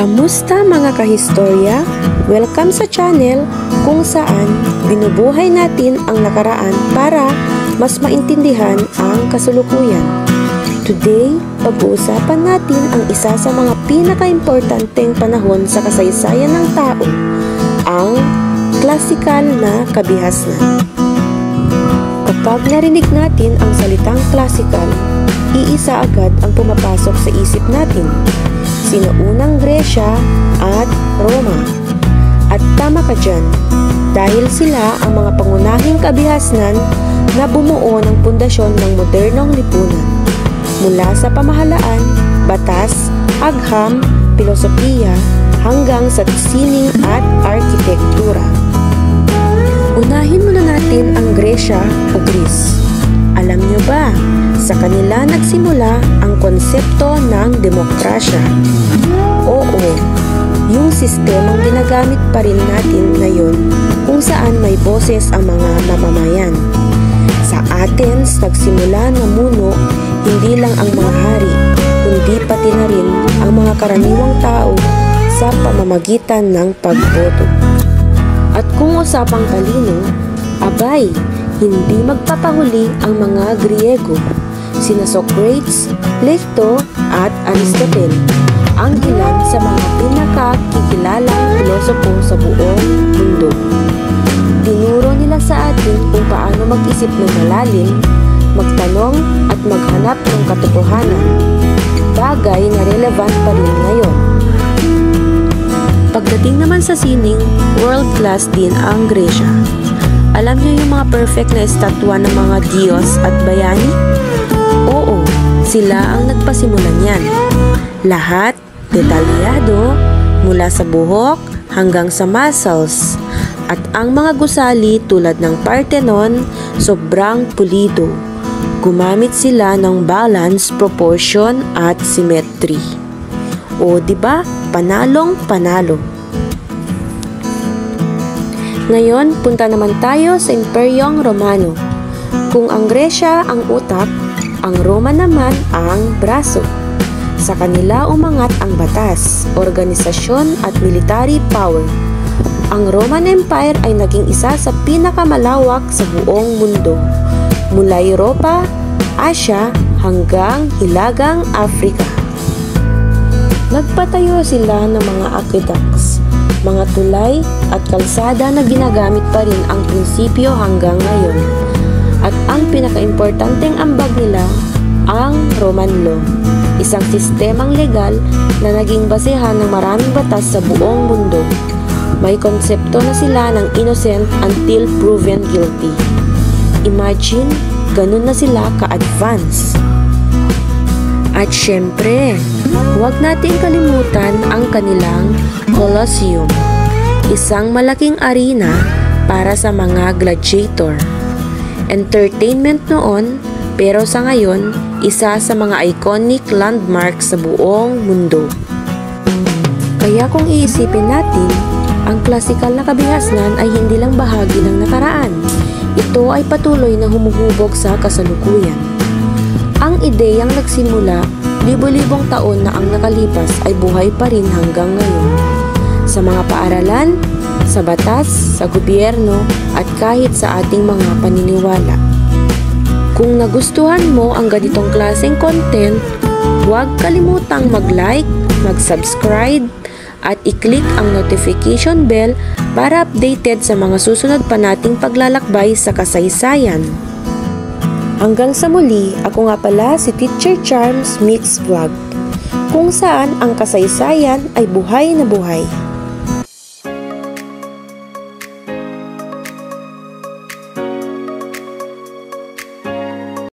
Kamusta mga kahistorya? Welcome sa channel kung saan binubuhay natin ang nakaraan para mas maintindihan ang kasalukuyan. Today, pag-uusapan natin ang isa sa mga pinaka-importanteng panahon sa kasaysayan ng tao, ang klasikal na kabihasnan. Kapag narinig natin ang salitang klasikal, iisa agad ang pumapasok sa isip natin. Sino unang Gresya at Roma. At tama ka dyan, dahil sila ang mga pangunahing kabihasnan na bumuo ng pundasyon ng modernong lipunan. Mula sa pamahalaan, batas, agham, filosofiya, hanggang sa sining at arkitektura. Unahin muna natin ang Gresya o Greece. Alam nyo ba, sa kanila nagsimula ang konsepto ng demokrasya. Oo, yung sistemang ginagamit pa rin natin ngayon kung saan may boses ang mga mamamayan. Sa Athens, nagsimula na muno hindi lang ang mga hari, kundi pati na rin ang mga karaniwang tao sa pamamagitan ng pagboto. At kung usapang talino, abay, hindi magpapahuli ang mga Griego, sina Socrates, Plato at Aristotle, ang ilan sa mga pinakakikilalang pilosopo sa buong mundo. Tinuro nila sa atin kung paano mag-isip ng malalim, magtanong at maghanap ng katotohanan, bagay na relevant pa rin ngayon. Pagdating naman sa sining, world class din ang Gresya. Alam niyo yung mga perfect na estatwa ng mga Diyos at bayani? Oo, sila ang nagpasimula niyan. Lahat, detalyado, mula sa buhok hanggang sa muscles. At ang mga gusali tulad ng Parthenon, sobrang pulido. Gumamit sila ng balance, proportion at symmetry. O diba, panalong panalo. Ngayon, punta naman tayo sa Imperyong Romano. Kung ang Gresya ang utak, ang Roma naman ang braso. Sa kanila umangat ang batas, organisasyon at military power. Ang Roman Empire ay naging isa sa pinakamalawak sa buong mundo, mula Europa, Asia hanggang Hilagang Africa. Nagpatayo sila ng mga aqueducts, mga tulay at kalsada na ginagamit pa rin ang prinsipyo hanggang ngayon. At ang pinakaimportanteng ambag nila, ang Roman Law, isang sistemang legal na naging basehan ng maraming batas sa buong mundo. May konsepto na sila ng innocent until proven guilty. Imagine, ganun na sila ka-advance. At syempre, huwag nating kalimutan ang kanilang Colosseum, isang malaking arena para sa mga gladiator. Entertainment noon, pero sa ngayon, isa sa mga iconic landmark sa buong mundo. Kaya kung iisipin natin, ang klasikal na kabihasnan ay hindi lang bahagi ng nakaraan. Ito ay patuloy na humuhubog sa kasalukuyan. Ang ideyang nagsimula, libo-libong taon na ang nakalipas ay buhay pa rin hanggang ngayon. Sa mga paaralan, sa batas, sa gobyerno, at kahit sa ating mga paniniwala. Kung nagustuhan mo ang ganitong klaseng content, huwag kalimutang mag-like, mag-subscribe, at i-click ang notification bell para updated sa mga susunod pa nating paglalakbay sa kasaysayan. Hanggang sa muli, ako nga pala si Teacher Charms Mix Vlog, kung saan ang kasaysayan ay buhay na buhay.